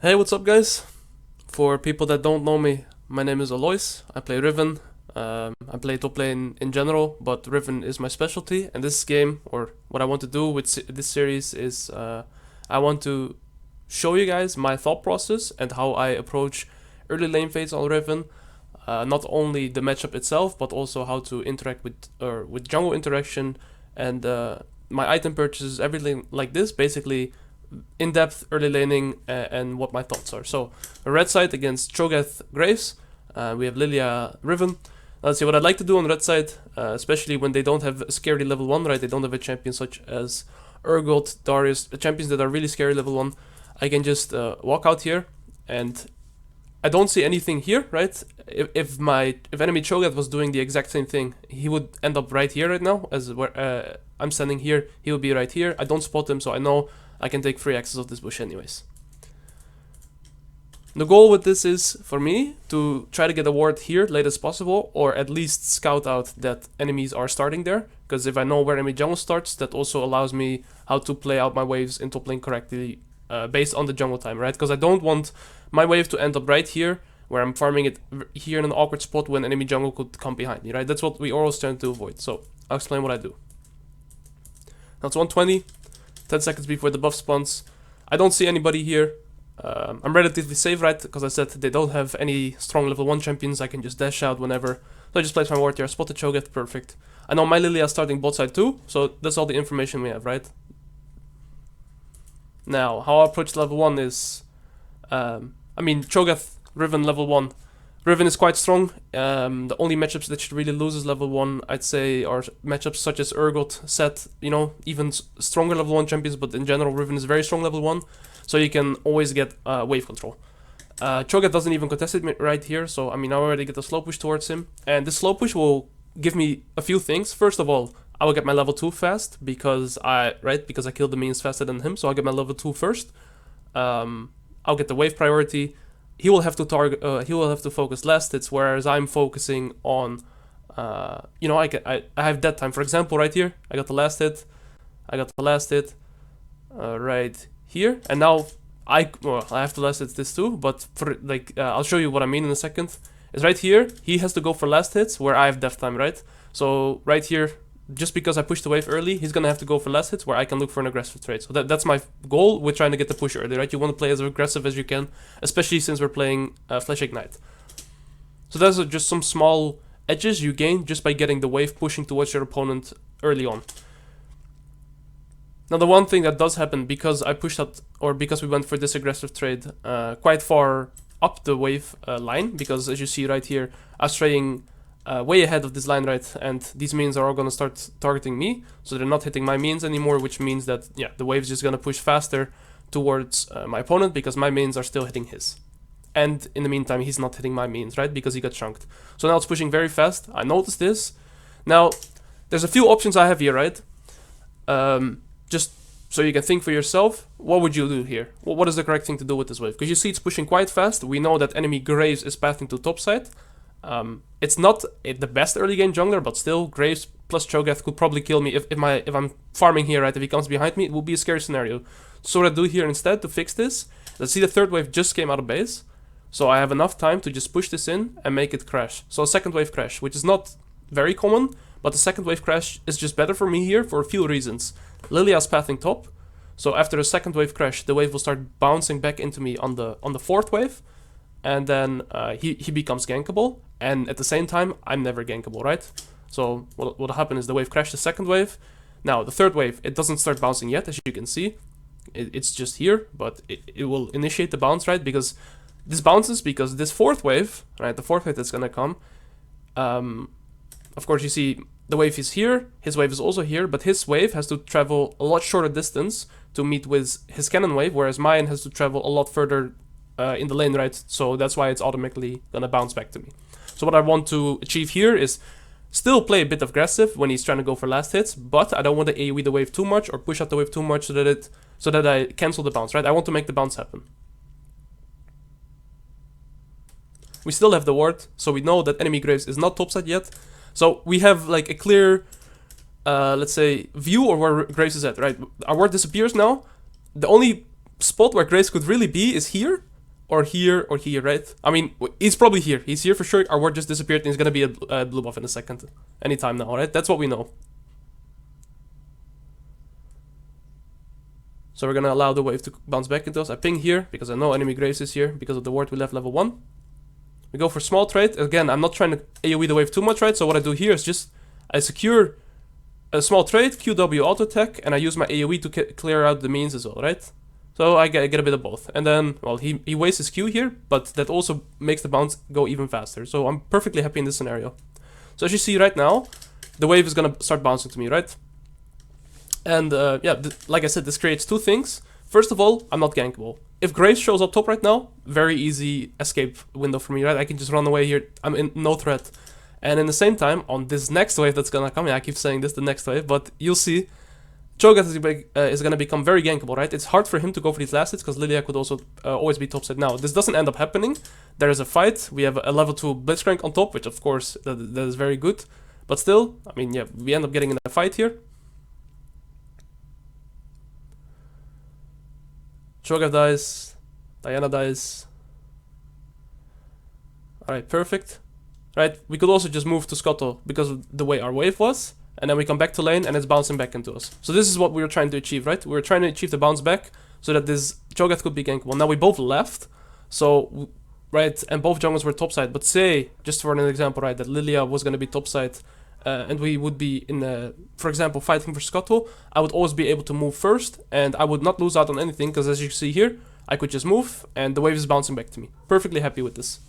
Hey, what's up, guys? For people that don't know me, my name is Alois. I play Riven. I play top lane in general, but Riven is my specialty. And this game, or what I want to do with this series, is I want to show you guys my thought process and how I approach early lane phase on Riven. Not only the matchup itself, but also how to interact with jungle interaction and my item purchases, everything like this. Basically, in-depth early laning and what my thoughts are. So, a red side against Cho'gath Graves. We have Lilia Riven. Let's see what I'd like to do on red side, especially when they don't have a scary level 1, right? They don't have a champion such as Urgot, Darius, champions that are really scary level 1. I can just walk out here, and I don't see anything here, right? If enemy Cho'gath was doing the exact same thing, he would end up right here right now. As where I'm standing here, he would be right here. I don't spot him, so I know I can take free access of this bush anyways. The goal with this is, for me, to try to get a ward here late as possible, or at least scout out that enemies are starting there, because if I know where enemy jungle starts, that also allows me how to play out my waves in top lane correctly based on the jungle time, right? Because I don't want my wave to end up right here, where I'm farming it here in an awkward spot when enemy jungle could come behind me, right? That's what we are always trying to avoid, so I'll explain what I do. Now it's 120. 10 seconds before the buff spawns. I don't see anybody here. I'm relatively safe, right? Because I said they don't have any strong level 1 champions. I can just dash out whenever. So I just place my ward here. Spot the Cho'gath, perfect. I know my Lilia is starting bot side too, so that's all the information we have, right? Now, how I approach level 1 is... Cho'gath, Riven level 1. Riven is quite strong. The only matchups that should really lose is level 1, I'd say, are matchups such as Urgot, Set, even stronger level 1 champions, but in general, Riven is very strong level 1, so you can always get wave control. Cho'gath doesn't even contest it right here, so I already get a slow push towards him, and this slow push will give me a few things. First of all, I will get my level 2 fast, because I killed the minions faster than him, so I'll get my level 2 first. I'll get the wave priority. He will have to target. He will have to focus last hits, whereas I'm focusing on. I have dead time. For example, right here, I got the last hit. Right here, and now I have to last hit this too. But for I'll show you what I mean in a second. Is right here. He has to go for last hits, where I have death time, right? So right here, just because I pushed the wave early, he's gonna have to go for last hits, where I can look for an aggressive trade. So that's my goal with trying to get the push early, right? You want to play as aggressive as you can, especially since we're playing Flash Ignite. So those are just some small edges you gain just by getting the wave pushing towards your opponent early on. Now the one thing that does happen, because I pushed out, or because we went for this aggressive trade quite far up the wave line, because as you see right here, I was trading way ahead of this line, right? And these minions are all gonna start targeting me, so they're not hitting my minions anymore, which means that, yeah, the wave's just gonna push faster towards my opponent, because my minions are still hitting his. And in the meantime, he's not hitting my minions, right? Because he got chunked. So now it's pushing very fast. I noticed this. Now, there's a few options I have here, right? Just so you can think for yourself, what would you do here? What is the correct thing to do with this wave? Because you see it's pushing quite fast. We know that enemy Graves is pathing to top side. It's not the best early game jungler, but still, Graves plus Cho'gath could probably kill me if I'm farming here, right? If he comes behind me, it will be a scary scenario. So what I do here instead to fix this, let's see, the third wave just came out of base, so I have enough time to just push this in and make it crash. So a second wave crash, which is not very common, but the second wave crash is just better for me here for a few reasons. Lilia's pathing top, so after the second wave crash, the wave will start bouncing back into me on the fourth wave, and then he becomes gankable, and at the same time, I'm never gankable, right? So what'll happen is the wave crashed the second wave. Now, the third wave, it doesn't start bouncing yet, as you can see. It's just here, but it will initiate the bounce, right? Because this bounces because this fourth wave, right? The fourth wave that's gonna come. Of course, you see the wave is here, his wave is also here, but his wave has to travel a lot shorter distance to meet with his cannon wave, whereas mine has to travel a lot further in the lane, right? So that's why it's automatically gonna bounce back to me. So what I want to achieve here is still play a bit aggressive when he's trying to go for last hits, but I don't want to AoE the wave too much or push out the wave too much so that I cancel the bounce, right? I want to make the bounce happen. We still have the ward, so we know that enemy Graves is not topside yet. So we have like a clear, let's say, view of where Graves is at, right? Our ward disappears now. The only spot where Graves could really be is here, or here, right? I mean, he's probably here. He's here for sure. Our ward just disappeared, and he's gonna be a blue buff in a second. Anytime now, right? That's what we know. So we're gonna allow the wave to bounce back into us. I ping here, because I know enemy Grace is here, because of the ward we left level 1. We go for small trade. Again, I'm not trying to AoE the wave too much, right? So what I do here is just, I secure a small trade, QW auto attack, and I use my AoE to clear out the means as well, right? So I get a bit of both. And then, well, he wastes his Q here, but that also makes the bounce go even faster. So I'm perfectly happy in this scenario. So as you see right now, the wave is gonna start bouncing to me, right? And yeah, like I said, this creates two things. First of all, I'm not gankable. If Grace shows up top right now, very easy escape window for me, right? I can just run away here. I'm in no threat. And in the same time, on this next wave that's gonna come, yeah, I keep saying this, the next wave, but you'll see, Cho'gath is gonna become very gankable, right? It's hard for him to go for these last hits, because Lilia could also always be topside. Now, this doesn't end up happening. There is a fight. We have a level 2 Blitzcrank on top, which of course, that is very good. But still, I mean, yeah, we end up getting in a fight here. Cho'gath dies. Diana dies. Alright, perfect. Right, we could also just move to Scuttle because of the way our wave was. And then we come back to lane and it's bouncing back into us. So this is what we were trying to achieve, right? We were trying to achieve the bounce back so that this Cho'gath could be gankable. Now we both left. So, right, and both jungles were topside. But say, just for an example, right, that Lilia was going to be topside. And we would be in, for example, fighting for Scuttle, I would always be able to move first, and I would not lose out on anything, because as you see here, I could just move, and the wave is bouncing back to me. Perfectly happy with this.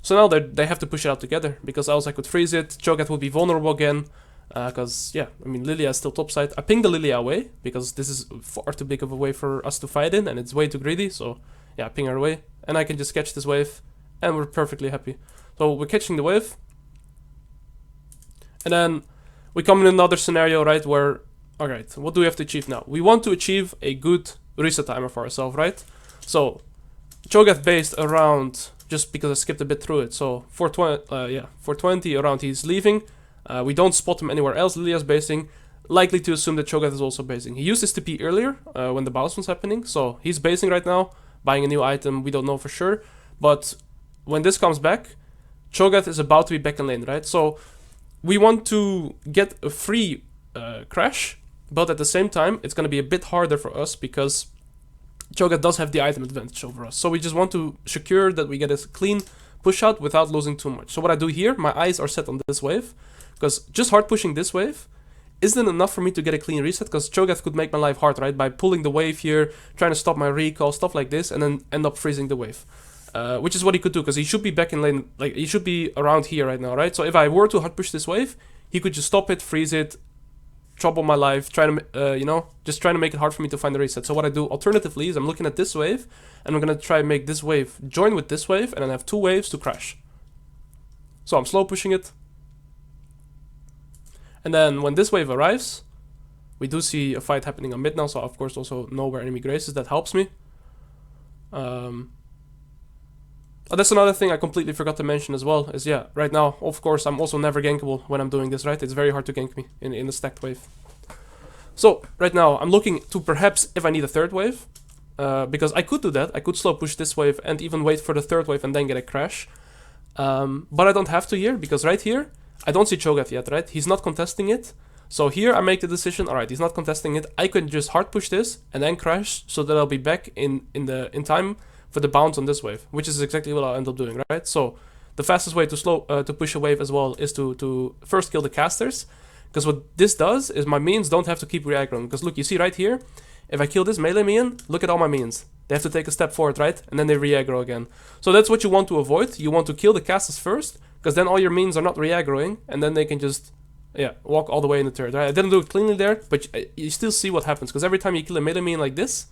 So now they have to push it out together, because else I could freeze it, Cho'gath would be vulnerable again, because, yeah, I mean, Lilia is still topside. I pinged the Lilia away, because this is far too big of a wave for us to fight in, and it's way too greedy, so, yeah, ping her away, and I can just catch this wave, and we're perfectly happy. So we're catching the wave. And then we come in another scenario, right, where, alright, what do we have to achieve now? We want to achieve a good reset timer for ourselves, right? So, Cho'gath based around, just because I skipped a bit through it, so 420, yeah, 420 around he's leaving. We don't spot him anywhere else. Lilia's basing. Likely to assume that Cho'gath is also basing. He used his TP earlier, when the bounce was happening, so he's basing right now, buying a new item, we don't know for sure. But when this comes back, Cho'gath is about to be back in lane, right? So we want to get a free crash, but at the same time, it's going to be a bit harder for us because Cho'gath does have the item advantage over us. So we just want to secure that we get a clean push out without losing too much. So what I do here, my eyes are set on this wave, because just hard pushing this wave isn't enough for me to get a clean reset, because Cho'gath could make my life hard, right? By pulling the wave here, trying to stop my recall, stuff like this, and then end up freezing the wave. Which is what he could do, because he should be back in lane, like, he should be around here right now, right? So if I were to hard push this wave, he could just stop it, freeze it, trouble my life, trying to, you know, just trying to make it hard for me to find the reset. So what I do alternatively is I'm looking at this wave, and I'm going to try and make this wave join with this wave, and then have two waves to crash. So I'm slow pushing it. And then when this wave arrives, we do see a fight happening on mid now, so of course also know where enemy Grace is, that helps me. Oh, that's another thing I completely forgot to mention as well, is yeah, right now, of course, I'm also never gankable when I'm doing this, right? It's very hard to gank me in the stacked wave. So, right now, I'm looking to perhaps if I need a third wave, because I could do that. I could slow push this wave and even wait for the third wave and then get a crash. But I don't have to here, because right here, I don't see Cho'gath yet, right? He's not contesting it. So here I make the decision, alright, he's not contesting it. I could just hard push this and then crash so that I'll be back in time for the bounce on this wave, which is exactly what I'll end up doing, right? So the fastest way to to push a wave as well is to first kill the casters, because what this does is my minions don't have to keep re-aggroing. Because look, you see right here, if I kill this melee minion, look at all my minions. They have to take a step forward, right? And then they re-aggro again. So that's what you want to avoid. You want to kill the casters first, because then all your minions are not re-aggroing, and then they can just, yeah, walk all the way in the turret, right? I didn't do it cleanly there, but you still see what happens, because every time you kill a melee minion like this,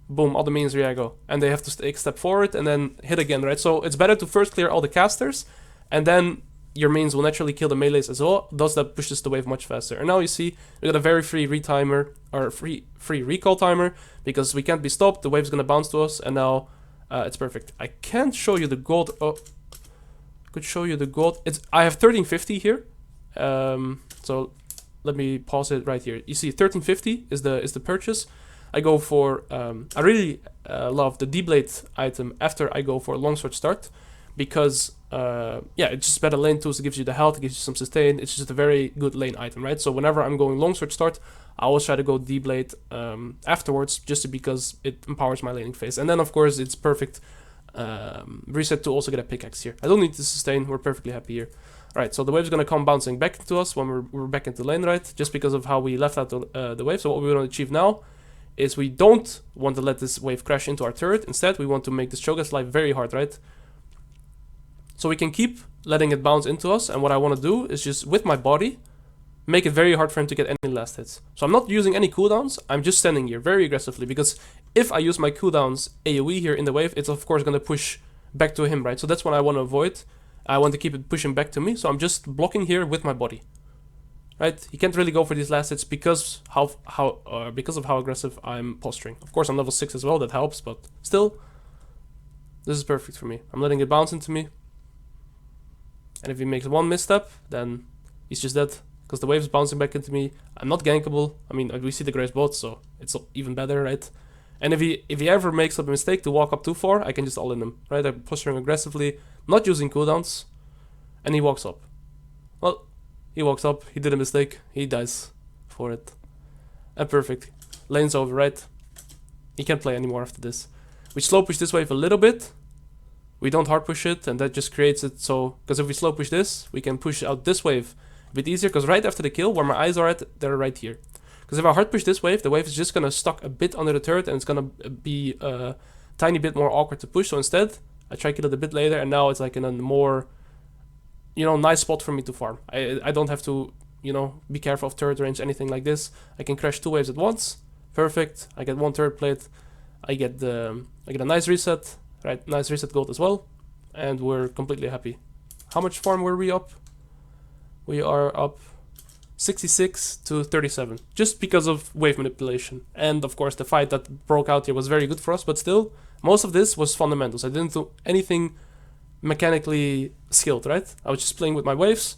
boom, all the minions re-aggro, and they have to take a step forward and then hit again, right? So it's better to first clear all the casters, and then your minions will naturally kill the melees as well, thus that pushes the wave much faster. And now you see, we got a very free retimer, or free recall timer, because we can't be stopped, the wave's gonna bounce to us, and now it's perfect. I can't show you the gold, oh, I could show you the gold, I have 1350 here, so let me pause it right here. You see 1350 is the purchase. I go for, I really love the D-Blade item after I go for a longsword start, because yeah, it's just better lane tools. It gives you the health, it gives you some sustain. It's just a very good lane item, right? So whenever I'm going longsword start, I always try to go D-Blade afterwards, just because it empowers my laning phase. And then of course it's perfect reset to also get a pickaxe here. I don't need to sustain, we're perfectly happy here. Alright, so the wave's gonna come bouncing back into us when we're back into lane, right? Just because of how we left out the wave. So what we want to achieve now is we don't want to let this wave crash into our turret. Instead, we want to make this Cho'gath's life very hard, right? So we can keep letting it bounce into us, and what I want to do is just, with my body, make it very hard for him to get any last hits. So I'm not using any cooldowns, I'm just standing here very aggressively, because if I use my cooldowns AoE here in the wave, it's of course going to push back to him, right? So that's what I want to avoid. I want to keep it pushing back to me, so I'm just blocking here with my body. Right? He can't really go for these last hits because of how aggressive I'm posturing. Of course I'm level 6 as well, that helps, but still, this is perfect for me. I'm letting it bounce into me. And if he makes one misstep, then he's just dead, because the wave's bouncing back into me. I'm not gankable. I mean, we see the Grace both, so it's even better, right? And if he ever makes a mistake to walk up too far, I can just all-in him, right? I'm posturing aggressively, not using cooldowns, and he walks up. Well, he walks up, he did a mistake, he dies for it. And perfect. Lane's over, right? He can't play anymore after this. We slow push this wave a little bit. We don't hard push it, and that just creates it so... Because if we slow push this, we can push out this wave a bit easier, because right after the kill, where my eyes are at, they're right here. Because if I hard push this wave, the wave is just gonna stuck a bit under the turret, and it's gonna be a tiny bit more awkward to push. So instead, I try to kill it a bit later, and now it's like in a more, you know, nice spot for me to farm. I don't have to, you know, be careful of turret range, anything like this. I can crash 2 waves at once. Perfect. I get 1 turret plate. I get a nice reset, right? Nice reset gold as well, and we're completely happy. How much farm were we up? We are up 66 to 37, just because of wave manipulation. And of course the fight that broke out here was very good for us, but still, most of this was fundamentals. I didn't do anything mechanically skilled, right? I was just playing with my waves.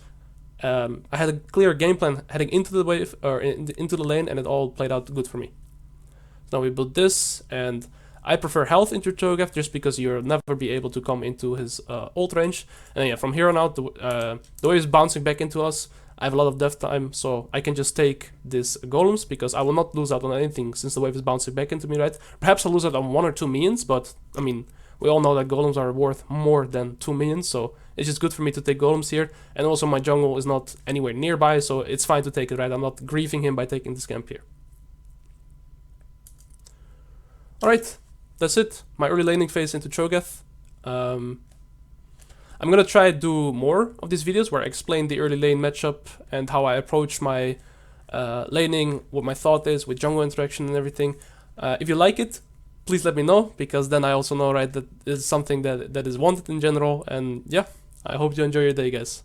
I had a clear game plan heading into the wave, or into the lane, and it all played out good for me. Now we built this, and I prefer health into Cho'gath just because you'll never be able to come into his ult range. And yeah, from here on out, the wave is bouncing back into us. I have a lot of death time, so I can just take this golems, because I will not lose out on anything since the wave is bouncing back into me, right? Perhaps I'll lose out on 1 or 2 minions, but I mean, we all know that golems are worth more than 2 minions, so it's just good for me to take golems here. And also my jungle is not anywhere nearby, so it's fine to take it, right? I'm not griefing him by taking this camp here. Alright, that's it. My early laning phase into Cho'gath. I'm gonna try to do more of these videos where I explain the early lane matchup and how I approach my laning, what my thought is with jungle interaction and everything. If you like it, please let me know, because then I also know, right, that it's something that is wanted in general. And yeah, I hope you enjoy your day, guys.